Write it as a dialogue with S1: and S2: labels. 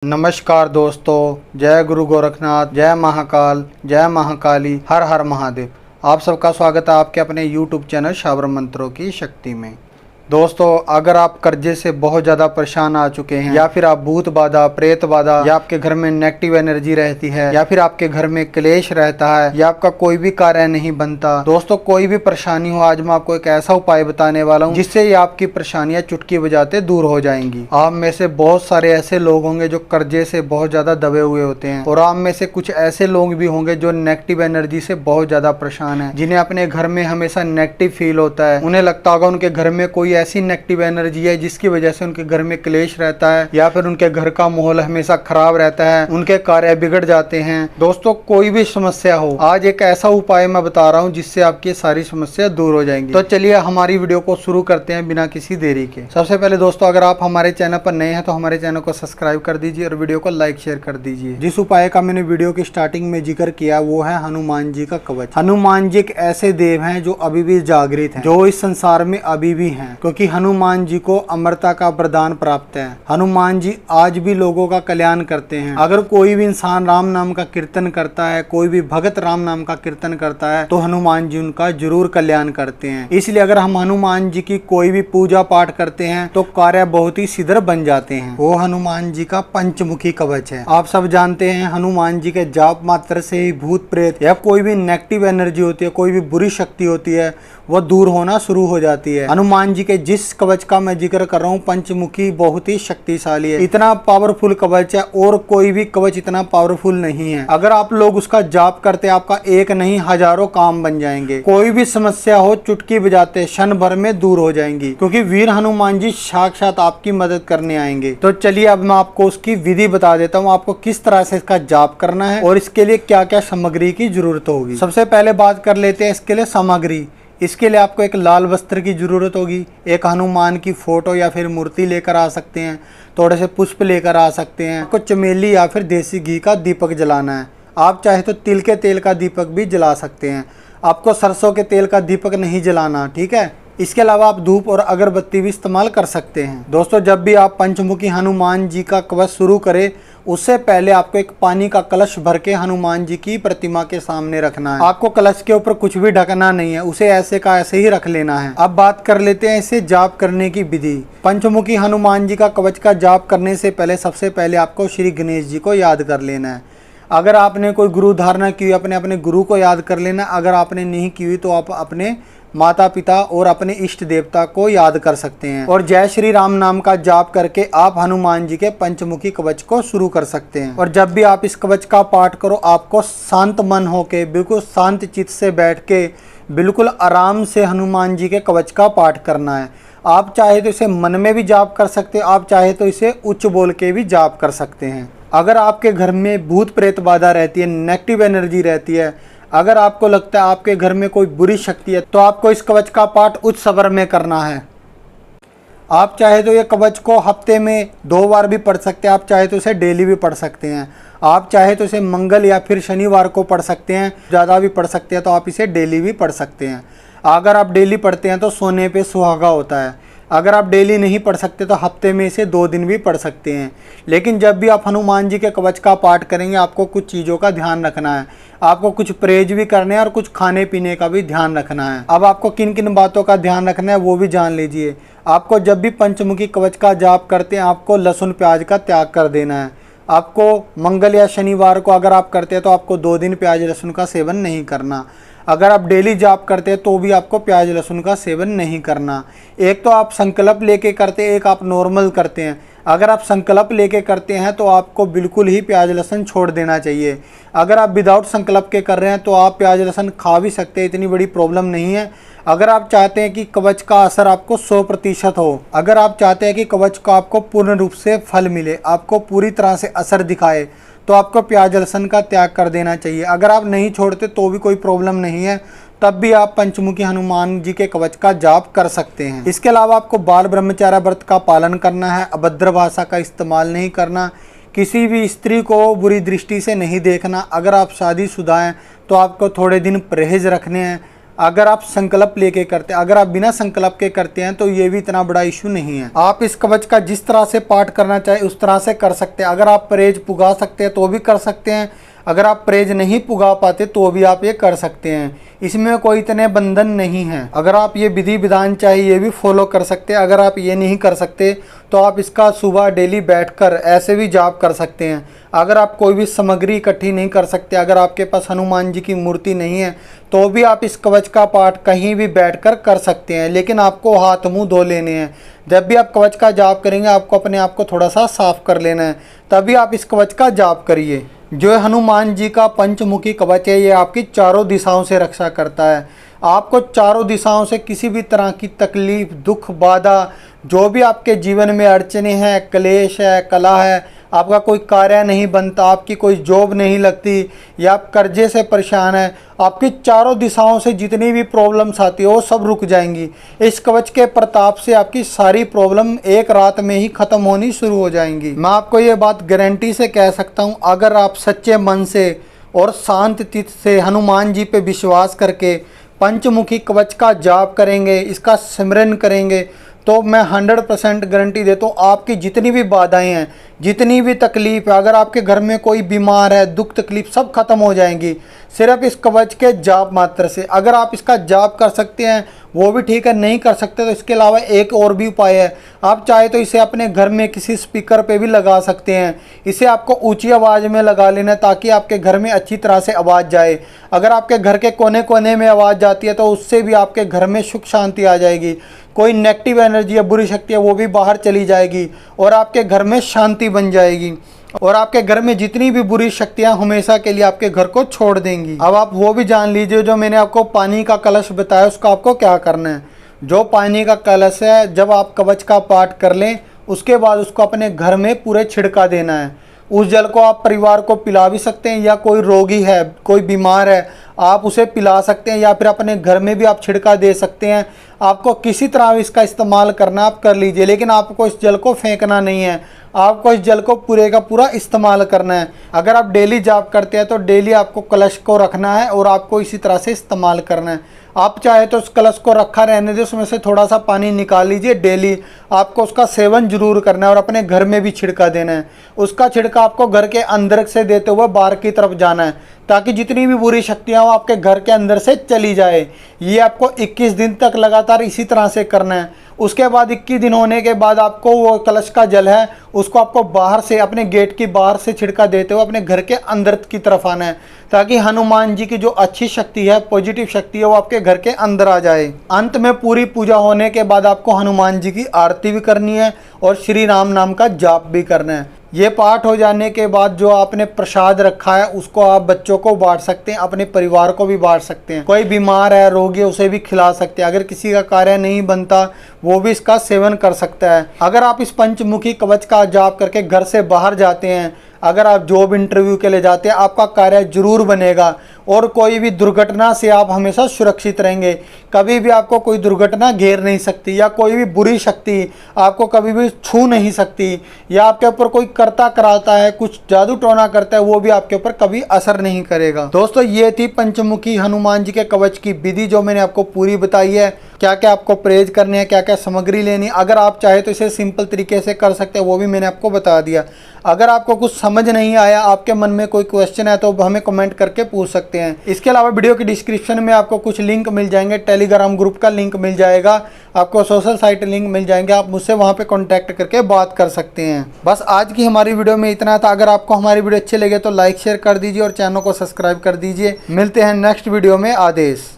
S1: नमस्कार दोस्तों, जय गुरु गोरखनाथ, जय महाकाल, जय महाकाली, हर हर महादेव। आप सबका स्वागत है आपके अपने YouTube चैनल शाबर मंत्रों की शक्ति में। दोस्तों, अगर आप कर्जे से बहुत ज़्यादा परेशान आ चुके हैं, या फिर आप भूत बाधा, प्रेत बाधा, या आपके घर में नेगेटिव एनर्जी रहती है, या फिर आपके घर में क्लेश रहता है, या आपका कोई भी कार्य नहीं बनता, दोस्तों कोई भी परेशानी हो, आज मैं आपको एक ऐसा उपाय बताने वाला हूँ जिससे ये आपकी परेशानियां चुटकी बजाते दूर हो जाएंगी। आप में से बहुत सारे ऐसे लोग होंगे जो कर्जे से बहुत ज्यादा दबे हुए होते हैं, और आप में से कुछ ऐसे लोग भी होंगे जो नेगेटिव एनर्जी से बहुत ज्यादा परेशान है, जिन्हें अपने घर में हमेशा नेगेटिव फील होता है। उन्हें लगता होगा उनके घर में कोई ऐसी नेगेटिव एनर्जी है जिसकी वजह से उनके घर में क्लेश रहता है, या फिर उनके घर का माहौल हमेशा खराब रहता है, उनके कार्य बिगड़ जाते हैं। दोस्तों, कोई भी समस्या हो, आज एक ऐसा उपाय मैं बता रहा हूं जिससे आपकी सारी समस्या दूर हो जाएंगी। तो चलिए हमारी वीडियो को शुरू करते हैं बिना किसी देरी के। सबसे पहले दोस्तों, अगर आप हमारे चैनल पर नए हैं तो हमारे चैनल को सब्सक्राइब कर दीजिए और वीडियो को लाइक शेयर कर दीजिए। जिस उपाय का मैंने वीडियो की स्टार्टिंग में जिक्र किया वो है हनुमान जी का कवच। हनुमान जी एक ऐसे देव हैं जो अभी भी जागृत हैं, जो इस संसार में अभी भी हैं, क्योंकि हनुमान जी को अमरता का वरदान प्राप्त है। हनुमान जी आज भी लोगों का कल्याण करते हैं। अगर कोई भी इंसान राम नाम का कीर्तन करता है, कोई भी भगत राम नाम का कीर्तन करता है, तो हनुमान जी उनका जरूर कल्याण करते हैं। इसलिए अगर हम हनुमान जी की कोई भी पूजा पाठ करते हैं तो कार्य बहुत ही शीघ्र बन जाते हैं। वो हनुमान जी का पंचमुखी कवच है। आप सब जानते हैं हनुमान जी के जाप मात्र से ही भूत प्रेत या कोई भी नेगेटिव एनर्जी होती है, कोई भी बुरी शक्ति होती है, वो दूर होना शुरू हो जाती है। हनुमान जी के जिस कवच का मैं जिक्र कर रहा हूँ पंचमुखी, बहुत ही शक्तिशाली है। इतना पावरफुल कवच है और कोई भी कवच इतना पावरफुल नहीं है। अगर आप लोग उसका जाप करते हैं, आपका एक नहीं हजारों काम बन जाएंगे। कोई भी समस्या हो चुटकी बजाते क्षण भर में दूर हो जाएंगी, क्योंकि वीर हनुमान जी साक्षात आपकी मदद करने आएंगे। तो चलिए अब मैं आपको उसकी विधि बता देता हूँ, आपको किस तरह से इसका जाप करना है और इसके लिए क्या क्या सामग्री की जरूरत होगी। सबसे पहले बात कर लेते हैं इसके लिए सामग्री। इसके लिए आपको एक लाल वस्त्र की जरूरत होगी, एक हनुमान की फोटो या फिर मूर्ति लेकर आ सकते हैं, थोड़े से पुष्प लेकर आ सकते हैं। आपको चमेली या फिर देसी घी का दीपक जलाना है। आप चाहे तो तिल के तेल का दीपक भी जला सकते हैं। आपको सरसों के तेल का दीपक नहीं जलाना, ठीक है। इसके अलावा आप धूप और अगरबत्ती भी इस्तेमाल कर सकते हैं। दोस्तों, जब भी आप पंचमुखी हनुमान जी का कवच शुरू करें उससे पहले आपको एक पानी का कलश भर के हनुमान जी की प्रतिमा के सामने रखना है। आपको कलश के ऊपर कुछ भी ढकना नहीं है, उसे ऐसे का ऐसे ही रख लेना है। अब बात कर लेते हैं इसे जाप करने की विधि। पंचमुखी हनुमान जी का कवच का जाप करने से पहले सबसे पहले आपको श्री गणेश जी को याद कर लेना है। अगर आपने कोई गुरु धारणा की, अपने गुरु को याद कर लेना। अगर आपने नहीं की हुई तो आप अपने माता पिता और अपने इष्ट देवता को याद कर सकते हैं, और जय श्री राम नाम का जाप करके आप हनुमान जी के पंचमुखी कवच को शुरू कर सकते हैं। और जब भी आप इस कवच का पाठ करो, आपको शांत मन होके, बिल्कुल शांत चित्त से बैठ के, बिल्कुल आराम से हनुमान जी के कवच का पाठ करना है। आप चाहे तो इसे मन में भी जाप कर सकते हैं, आप चाहे तो इसे उच्च बोल के भी जाप कर सकते हैं। अगर आपके घर में भूत प्रेत बाधा रहती है, नेगेटिव एनर्जी रहती है, अगर आपको लगता है आपके घर में कोई बुरी शक्ति है, तो आपको इस कवच का पाठ उच्च स्वर में करना है। आप चाहे तो ये कवच को हफ्ते में 2 बार भी पढ़ सकते हैं, आप चाहे तो इसे डेली भी पढ़ सकते हैं। आप चाहे तो इसे मंगल या फिर शनिवार को पढ़ सकते हैं, ज़्यादा भी पढ़ सकते हैं तो आप इसे डेली भी पढ़ सकते हैं। अगर आप डेली पढ़ते हैं तो सोने पे सुहागा होता है। अगर आप डेली नहीं पढ़ सकते तो हफ्ते में इसे 2 दिन भी पढ़ सकते हैं। लेकिन जब भी आप हनुमान जी के कवच का पाठ करेंगे, आपको कुछ चीज़ों का ध्यान रखना है। आपको कुछ परहेज भी करने हैं और कुछ खाने पीने का भी ध्यान रखना है। अब आपको किन किन बातों का ध्यान रखना है वो भी जान लीजिए। आपको जब भी पंचमुखी कवच का जाप करते हैं, आपको लहसुन प्याज का त्याग कर देना है। आपको मंगल या शनिवार को अगर आप करते हैं तो आपको 2 दिन प्याज लहसुन का सेवन नहीं करना। अगर आप डेली जाप करते हैं तो भी आपको प्याज लहसुन का सेवन नहीं करना। एक तो आप संकल्प लेके करते हैं, एक आप नॉर्मल करते हैं। अगर आप संकल्प लेके करते हैं तो आपको बिल्कुल ही प्याज लहसुन छोड़ देना चाहिए। अगर आप विदाउट संकल्प के कर रहे हैं तो आप प्याज लहसुन खा भी सकते हैं, इतनी बड़ी प्रॉब्लम नहीं है। अगर आप चाहते हैं कि कवच का असर आपको 100% हो, अगर आप चाहते हैं कि कवच का आपको पूर्ण रूप से फल मिले, आपको पूरी तरह से असर दिखाए, तो आपको प्याज लहसुन का त्याग कर देना चाहिए। अगर आप नहीं छोड़ते तो भी कोई प्रॉब्लम नहीं है, तब भी आप पंचमुखी हनुमान जी के कवच का जाप कर सकते हैं। इसके अलावा आपको बाल ब्रह्मचार्य व्रत का पालन करना है, अभद्र भाषा का इस्तेमाल नहीं करना, किसी भी स्त्री को बुरी दृष्टि से नहीं देखना। अगर आप शादीशुदा हैं तो आपको थोड़े दिन परहेज रखने हैं। अगर आप संकल्प लेके करते हैं। अगर आप बिना संकल्प के करते हैं तो ये भी इतना बड़ा इशू नहीं है। आप इस कवच का जिस तरह से पाठ करना चाहे उस तरह से कर सकते हैं। अगर आप परहेज पुगा सकते हैं तो भी कर सकते हैं, अगर आप परहेज नहीं पुगा पाते तो भी आप ये कर सकते हैं। इसमें कोई इतने बंधन नहीं है। अगर आप ये विधि विधान चाहे ये भी फॉलो कर सकते हैं। अगर आप ये नहीं कर सकते तो आप इसका सुबह डेली बैठकर ऐसे भी जाप कर सकते हैं। अगर आप कोई भी सामग्री इकट्ठी नहीं कर सकते, अगर आपके पास हनुमान जी की मूर्ति नहीं है तो भी आप इस कवच का पाठ कहीं भी बैठकर कर सकते हैं। लेकिन आपको हाथ मुंह धो लेने हैं। जब भी आप कवच का जाप करेंगे आपको अपने आप को थोड़ा सा साफ कर लेना है, तभी आप इस कवच का जाप करिए। जो हनुमान जी का पंचमुखी कवच है ये आपकी चारों दिशाओं से रक्षा करता है। आपको चारों दिशाओं से किसी भी तरह की तकलीफ, दुख, बाधा, जो भी आपके जीवन में अड़चने हैं, क्लेश है, कला है, आपका कोई कार्य नहीं बनता, आपकी कोई जॉब नहीं लगती या आप कर्जे से परेशान हैं, आपकी चारों दिशाओं से जितनी भी प्रॉब्लम्स आती है वो सब रुक जाएंगी। इस कवच के प्रताप से आपकी सारी प्रॉब्लम एक रात में ही ख़त्म होनी शुरू हो जाएंगी। मैं आपको ये बात गारंटी से कह सकता हूँ। अगर आप सच्चे मन से और शांत चित्त से हनुमान जी पे विश्वास करके पंचमुखी कवच का जाप करेंगे, इसका सिमरन करेंगे, तो मैं 100% गारंटी देता हूँ आपकी जितनी भी बाधाएं हैं, जितनी भी तकलीफ है, अगर आपके घर में कोई बीमार है, दुख तकलीफ सब खत्म हो जाएंगी सिर्फ इस कवच के जाप मात्र से। अगर आप इसका जाप कर सकते हैं वो भी ठीक है, नहीं कर सकते तो इसके अलावा एक और भी उपाय है। आप चाहे तो इसे अपने घर में किसी स्पीकर पे भी लगा सकते हैं। इसे आपको ऊंची आवाज़ में लगा लेना ताकि आपके घर में अच्छी तरह से आवाज़ जाए। अगर आपके घर के कोने कोने में आवाज़ जाती है तो उससे भी आपके घर में सुख शांति आ जाएगी। कोई नेगेटिव एनर्जी या बुरी शक्ति है वो भी बाहर चली जाएगी और आपके घर में शांति बन जाएगी और आपके घर में जितनी भी बुरी शक्तियां हमेशा के लिए आपके घर को छोड़ देंगी। अब आप वो भी जान लीजिए, जो मैंने आपको पानी का कलश बताया उसका आपको क्या करना है। जो पानी का कलश है, जब आप कवच का पाठ कर लें उसके बाद उसको अपने घर में पूरे छिड़का देना है। उस जल को आप परिवार को पिला भी सकते हैं, या कोई रोगी है, कोई बीमार है, आप उसे पिला सकते हैं, या फिर अपने घर में भी आप छिड़का दे सकते हैं। आपको किसी तरह इसका इस्तेमाल करना आप कर लीजिए, लेकिन आपको इस जल को फेंकना नहीं है। आपको इस जल को पूरे का पूरा इस्तेमाल करना है। अगर आप डेली जाप करते हैं तो डेली आपको कलश को रखना है और आपको इसी तरह से इस्तेमाल करना है। आप चाहे तो उस कलश को रखा रहने दे, उसमें से थोड़ा सा पानी निकाल लीजिए। डेली आपको उसका सेवन जरूर करना है और अपने घर में भी छिड़का देना है। उसका छिड़का आपको घर के अंदर से देते हुए बाहर की तरफ जाना है ताकि जितनी भी बुरी शक्तियाँ हो आपके घर के अंदर से चली जाए। ये आपको 21 दिन तक लगातार इसी तरह से करना है। उसके बाद 21 दिन होने के बाद आपको वो कलश का जल है उसको आपको बाहर से, अपने गेट की बाहर से छिड़का देते हुए अपने घर के अंदर की तरफ आना है ताकि हनुमान जी की जो अच्छी शक्ति है, पॉजिटिव शक्ति है, वो आपके घर के अंदर आ जाए। अंत में पूरी पूजा होने के बाद आपको हनुमान जी की आरती भी करनी है और श्री राम नाम का जाप भी करना है। ये पाठ हो जाने के बाद जो आपने प्रसाद रखा है उसको आप बच्चों को बांट सकते हैं, अपने परिवार को भी बांट सकते हैं। कोई बीमार है, रोगी है, उसे भी खिला सकते हैं। अगर किसी का कार्य नहीं बनता वो भी इसका सेवन कर सकता है। अगर आप इस पंचमुखी कवच का जाप करके घर से बाहर जाते हैं, अगर आप जॉब इंटरव्यू के लिए जाते हैं, आपका कार्य जरूर बनेगा और कोई भी दुर्घटना से आप हमेशा सुरक्षित रहेंगे। कभी भी आपको कोई दुर्घटना घेर नहीं सकती या कोई भी बुरी शक्ति आपको कभी भी छू नहीं सकती, या आपके ऊपर कोई करता कराता है, कुछ जादू टोना करता है, वो भी आपके ऊपर कभी असर नहीं करेगा। दोस्तों, ये थी पंचमुखी हनुमान जी के कवच की विधि जो मैंने आपको पूरी बताई है। क्या क्या आपको परहेज करने हैं, क्या क्या सामग्री लेनी है। अगर आप चाहे तो इसे सिंपल तरीके से कर सकते हैं, वो भी मैंने आपको बता दिया। अगर आपको कुछ समझ नहीं आया, आपके मन में कोई क्वेश्चन है तो हमें कमेंट करके पूछ सकते हैं। इसके अलावा वीडियो की डिस्क्रिप्शन में आपको कुछ लिंक मिल जाएंगे। टेलीग्राम ग्रुप का लिंक मिल जाएगा, आपको सोशल साइट लिंक मिल जाएंगे, आप मुझसे वहां पे कांटेक्ट करके बात कर सकते हैं। बस आज की हमारी वीडियो में इतना था। अगर आपको हमारी वीडियो अच्छी लगे तो लाइक शेयर कर दीजिए और चैनल को सब्सक्राइब कर दीजिए। मिलते हैं नेक्स्ट वीडियो में। आदेश।